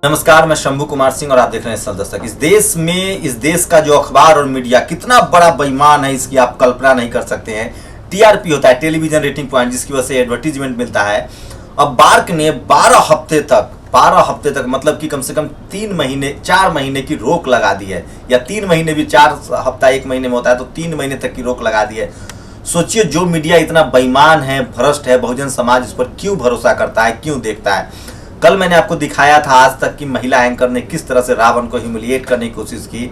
नमस्कार, मैं शंभू कुमार सिंह और आप देख रहे हैं दस्तक। इस देश का जो अखबार और मीडिया कितना बड़ा बेईमान है, इसकी आप कल्पना नहीं कर सकते हैं। टीआरपी होता है, टेलीविजन रेटिंग पॉइंट, जिसकी वजह से एडवर्टीजमेंट मिलता है। अब बार्क ने 12 हफ्ते तक मतलब कि कम से कम 4 महीने की रोक लगा दी है, या 3 महीने भी, 4 हफ्ता 1 महीने में होता है, तो 3 महीने तक की रोक लगा दी है। सोचिए, जो मीडिया इतना बेईमान है, भ्रष्ट है, बहुजन समाज इस पर क्यों भरोसा करता है, क्यों देखता है। कल मैंने आपको दिखाया था आज तक की महिला एंकर ने किस तरह से रावण को ह्यूमिलिएट करने की कोशिश की,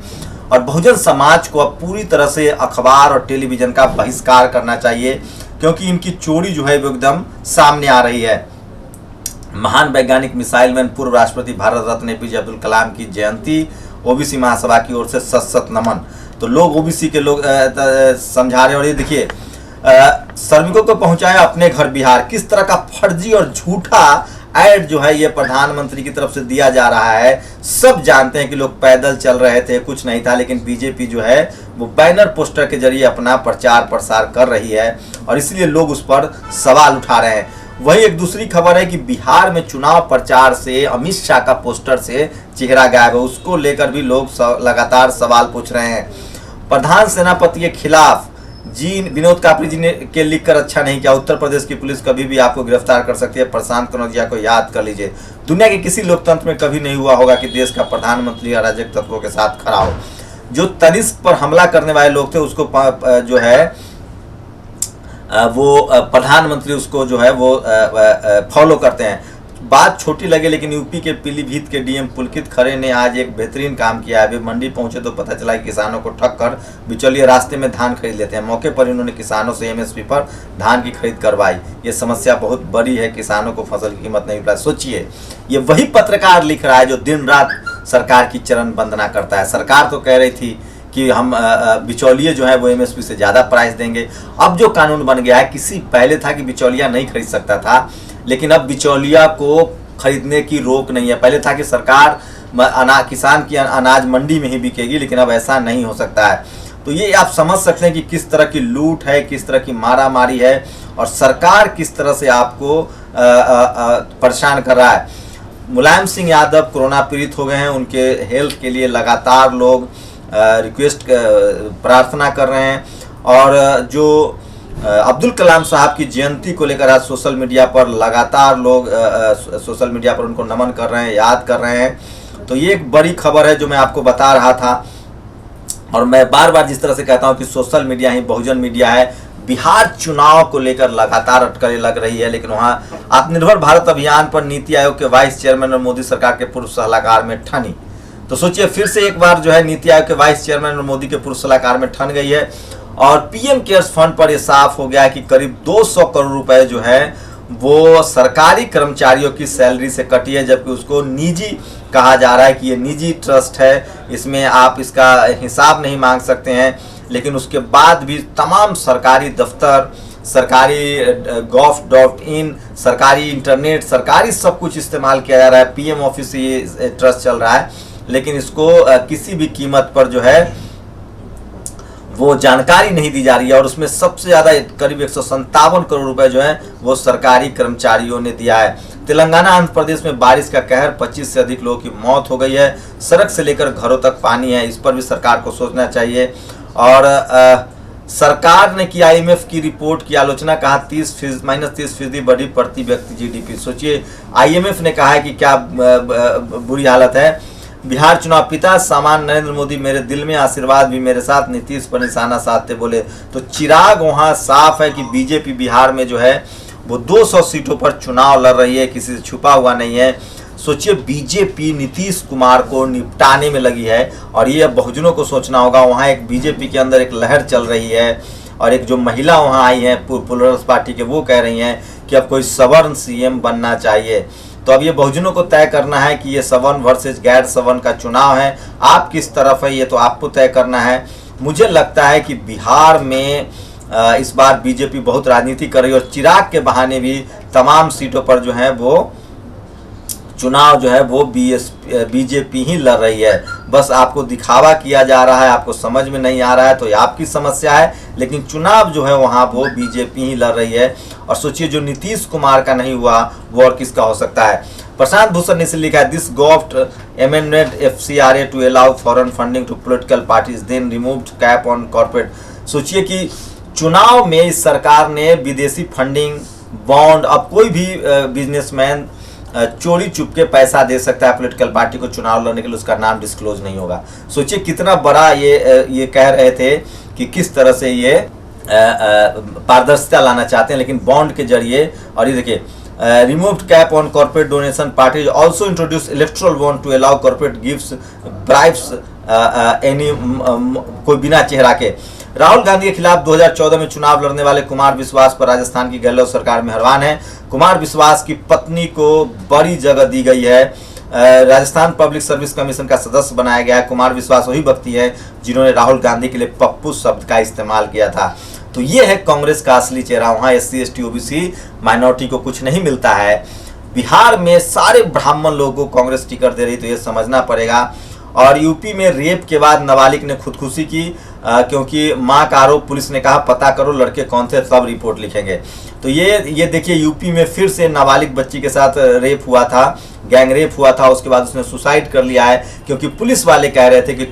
और बहुजन समाज को अब पूरी तरह से अखबार और टेलीविजन का बहिष्कार करना चाहिए, क्योंकि इनकी चोरी जो है वो एकदम सामने आ रही है। महान वैज्ञानिक मिसाइल मैन पूर्व राष्ट्रपति भारत रत्न एपीजे अब्दुल कलाम की जयंती, ओबीसी महासभा की ओर से सत नमन। तो लोग ओबीसी के लोग समझा रहे हैं, और ये देखिए, श्रमिकों को पहुंचाया अपने घर बिहार, किस तरह का फर्जी और झूठा ऐड जो है ये प्रधानमंत्री की तरफ से दिया जा रहा है। सब जानते हैं कि लोग पैदल चल रहे थे, कुछ नहीं था, लेकिन बीजेपी जो है वो बैनर पोस्टर के जरिए अपना प्रचार प्रसार कर रही है, और इसलिए लोग उस पर सवाल उठा रहे हैं। वही एक दूसरी खबर है कि बिहार में चुनाव प्रचार से अमित शाह का पोस्टर से चेहरा गायब है, उसको लेकर भी लोग लगातार सवाल पूछ रहे हैं। प्रधान सेनापति के खिलाफ विनोद कापरी जी ने के लिखकर अच्छा नहीं किया, उत्तर प्रदेश की पुलिस कभी भी आपको गिरफ्तार कर सकती है, प्रशांत कनौजिया को याद कर लीजिए। दुनिया के किसी लोकतंत्र में कभी नहीं हुआ होगा कि देश का प्रधानमंत्री अराजक तत्वों के साथ खड़ा हो। जो तनिष्क पर हमला करने वाले लोग थे, उसको जो है वो प्रधानमंत्री उसको जो है वो फॉलो करते हैं। बात छोटी लगे, लेकिन यूपी के पीलीभीत के डीएम पुलकित खरे ने आज एक बेहतरीन काम किया है। वे मंडी पहुंचे तो पता चला कि किसानों को ठग कर बिचौलिए रास्ते में धान खरीद लेते हैं। मौके पर इन्होंने किसानों से एमएसपी पर धान की खरीद करवाई। ये समस्या बहुत बड़ी है, किसानों को फसल की कीमत नहीं मिल रहा। सोचिए, ये वही पत्रकार लिख रहा है जो दिन रात सरकार की चरण वंदना करता है। सरकार तो कह रही थी कि हम बिचौलिए जो है वो एमएसपी से ज़्यादा प्राइस देंगे। अब जो कानून बन गया है, पहले था कि बिचौलिया नहीं खरीद सकता था, लेकिन अब बिचौलिया को खरीदने की रोक नहीं है। पहले था कि सरकार किसान की अनाज मंडी में ही बिकेगी, लेकिन अब ऐसा नहीं हो सकता है। तो ये आप समझ सकते हैं कि किस तरह की लूट है, किस तरह की मारामारी है, और सरकार किस तरह से आपको परेशान कर रहा है। मुलायम सिंह यादव कोरोना पीड़ित हो गए हैं, उनके हेल्थ के लिए लगातार लोग रिक्वेस्ट प्रार्थना कर रहे हैं, और जो अब्दुल कलाम साहब की जयंती को लेकर आज सोशल मीडिया पर लगातार लोग सोशल मीडिया पर उनको नमन कर रहे हैं, याद कर रहे हैं। तो ये एक बड़ी खबर है जो मैं आपको बता रहा था, और मैं बार बार जिस तरह से कहता हूं कि सोशल मीडिया ही बहुजन मीडिया है। बिहार चुनाव को लेकर लगातार अटकलें लग रही है, लेकिन वहां आत्मनिर्भर भारत अभियान पर नीति आयोग के वाइस चेयरमैन और मोदी सरकार के पूर्व सलाहकार में ठनी। तो सोचिए, फिर से एक बार जो है नीति आयोग के वाइस चेयरमैन और मोदी के पूर्व सलाहकार में ठन गई है, और पीएम केयर्स फंड पर यह साफ हो गया है कि करीब 200 करोड़ रुपए जो है वो सरकारी कर्मचारियों की सैलरी से कटी है, जबकि उसको निजी कहा जा रहा है कि ये निजी ट्रस्ट है, इसमें आप इसका हिसाब नहीं मांग सकते हैं। लेकिन उसके बाद भी तमाम सरकारी दफ्तर, सरकारी gov.in, सरकारी इंटरनेट, सरकारी सब कुछ इस्तेमाल किया जा रहा है। पीएम ऑफिस से ये ट्रस्ट चल रहा है, लेकिन इसको किसी भी कीमत पर जो है वो जानकारी नहीं दी जा रही है, और उसमें सबसे ज़्यादा करीब 157 करोड़ रुपए जो है वो सरकारी कर्मचारियों ने दिया है। तेलंगाना आंध्र प्रदेश में बारिश का कहर, 25 से अधिक लोगों की मौत हो गई है। सड़क से लेकर घरों तक पानी है, इस पर भी सरकार को सोचना चाहिए। और सरकार ने की आईएमएफ की रिपोर्ट की आलोचना, कहा -30% बढ़ी प्रति व्यक्ति जीडीपी। सोचिए, आईएमएफ ने कहा है कि क्या बुरी हालत है। बिहार चुनाव पिता सामान नरेंद्र मोदी मेरे दिल में, आशीर्वाद भी मेरे साथ, नीतीश पर निशाना साधते बोले। तो चिराग वहां साफ है कि बीजेपी बिहार में जो है वो 200 सीटों पर चुनाव लड़ रही है, किसी से छुपा हुआ नहीं है। सोचिए, बीजेपी नीतीश कुमार को निपटाने में लगी है, और ये अब बहुजनों को सोचना होगा। वहाँ एक बीजेपी के अंदर एक लहर चल रही है, और एक जो महिला वहाँ आई है प्लूरल्स पार्टी के, वो कह रही हैं कि अब कोई सवर्ण सीएम बनना चाहिए। तो अब ये बहुजनों को तय करना है कि ये सवर्ण वर्सेस गैर सवर्ण का चुनाव है, आप किस तरफ है ये तो आपको तय करना है। मुझे लगता है कि बिहार में इस बार बीजेपी बहुत राजनीति कर रही है, और चिराग के बहाने भी तमाम सीटों पर जो है वो चुनाव जो है वो बीजेपी ही लड़ रही है। बस आपको दिखावा किया जा रहा है, आपको समझ में नहीं आ रहा है तो ये आपकी समस्या है, लेकिन चुनाव जो है वहाँ वो बीजेपी ही लड़ रही है। और सोचिए जो नीतीश कुमार का नहीं हुआ वो और किसका हो सकता है। प्रशांत भूषण ने इसे लिखा है, this government amended FCRA to allow foreign funding to political parties then removed cap on corporate। सोचिए कि चुनाव में इस सरकार ने विदेशी फंडिंग, बॉन्ड, अब कोई भी बिजनेसमैन चोरी चुप के पैसा दे सकता है पॉलिटिकल पार्टी को चुनाव लड़ने के लिए, उसका नाम डिस्क्लोज नहीं होगा। सोचिए कितना बड़ा ये कह रहे थे कि किस तरह से ये पारदर्शिता लाना चाहते हैं, लेकिन बॉन्ड के जरिए। और ये देखिए, removed cap on corporate donation, parties also introduced electoral bond to allow corporate gifts, bribes any कोई बिना चेहरा के। राहुल गांधी के खिलाफ 2014 में चुनाव लड़ने वाले कुमार विश्वास पर राजस्थान की गहलोत सरकार मेहरबान है। कुमार विश्वास की पत्नी को बड़ी जगह दी गई है, राजस्थान पब्लिक सर्विस कमीशन का सदस्य बनाया गया है। कुमार विश्वास वही व्यक्ति है जिन्होंने राहुल गांधी के लिए पप्पू शब्द का इस्तेमाल किया था। तो ये है कांग्रेस का असली चेहरा। वहाँ SC ST OBC माइनॉरिटी को कुछ नहीं मिलता है। बिहार में सारे ब्राह्मण लोगों को कांग्रेस टिकट दे रही, तो ये समझना पड़ेगा। और यूपी में रेप के बाद नाबालिग ने खुदकुशी की, क्योंकि मां का आरोप, पुलिस ने कहा पता करो लड़के कौन थे तब रिपोर्ट लिखेंगे। तो ये देखिए, यूपी में फिर से नाबालिग बच्ची के साथ रेप हुआ था, गैंग रेप हुआ था। उसके बाद उसने सुसाइड कर लिया है, क्योंकि पुलिस वाले कह रहे थे कि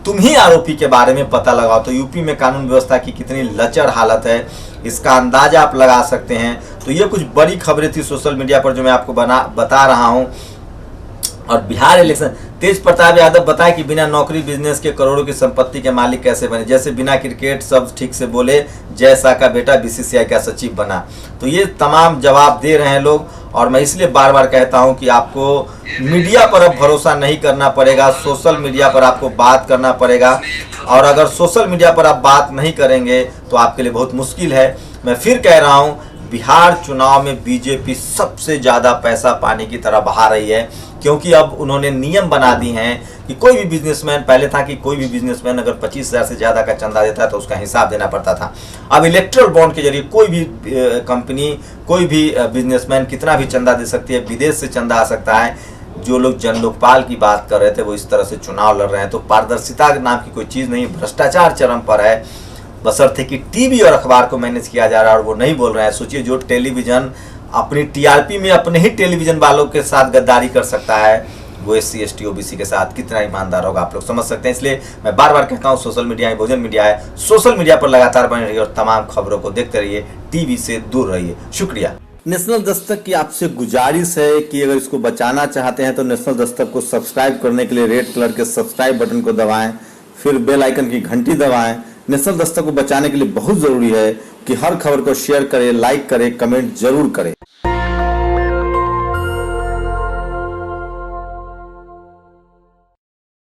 तुम ही आरोपी के बारे में पता लगाओ। तो यूपी में कानून व्यवस्था की कितनी लचर हालत है, इसका अंदाजा आप लगा सकते हैं। तो ये कुछ बड़ी खबरें थी सोशल मीडिया पर जो मैं आपको बता रहा हूं। और बिहार इलेक्शन, तेज प्रताप यादव बताए कि बिना नौकरी बिजनेस के करोड़ों की संपत्ति के मालिक कैसे बने, जैसे बिना क्रिकेट सब ठीक से बोले जय शाह का बेटा BCCI का सचिव बना। तो ये तमाम जवाब दे रहे हैं लोग। और मैं इसलिए बार बार कहता हूं कि आपको मीडिया पर अब भरोसा नहीं करना पड़ेगा, सोशल मीडिया पर आपको बात करना पड़ेगा। और अगर सोशल मीडिया पर आप बात नहीं करेंगे तो आपके लिए बहुत मुश्किल है। मैं फिर कह रहा हूं, बिहार चुनाव में बीजेपी सबसे ज़्यादा पैसा पानी की तरह बहा रही है, क्योंकि अब उन्होंने नियम बना दी हैं कि कोई भी बिजनेसमैन, पहले था कि कोई भी बिजनेसमैन अगर 25,000 से ज़्यादा का चंदा देता है तो उसका हिसाब देना पड़ता था। अब इलेक्ट्रल बॉन्ड के जरिए कोई भी कंपनी, कोई भी बिजनेसमैन कितना भी चंदा दे सकती है, विदेश से चंदा आ सकता है। जो लोग जन लोकपाल की बात कर रहे थे वो इस तरह से चुनाव लड़ रहे हैं। तो पारदर्शिता नाम की कोई चीज़ नहीं, भ्रष्टाचार चरम पर है। बशर्ते कि टीवी और अखबार को मैनेज किया जा रहा है और वो नहीं बोल रहे हैं। सोचिए, जो टेलीविज़न अपनी TRP में अपने ही टेलीविज़न वालों के साथ गद्दारी कर सकता है, वो SC ST OBC के साथ कितना ईमानदार होगा आप लोग समझ सकते हैं। इसलिए मैं बार बार कहता हूँ, सोशल मीडिया ही भोजन मीडिया है। सोशल मीडिया पर लगातार बने रहिए और तमाम खबरों को देखते रहिए, टीवी से दूर रहिए। शुक्रिया। नेशनल दस्तक की आपसे गुजारिश है कि अगर इसको बचाना चाहते हैं तो नेशनल दस्तक को सब्सक्राइब करने के लिए रेड कलर के सब्सक्राइब बटन को दबाएं, फिर बेल आइकन की घंटी दबाएं। नेशनल दस्तक को बचाने के लिए बहुत ज़रूरी है कि हर खबर को शेयर करें, लाइक करें, कमेंट जरूर करें।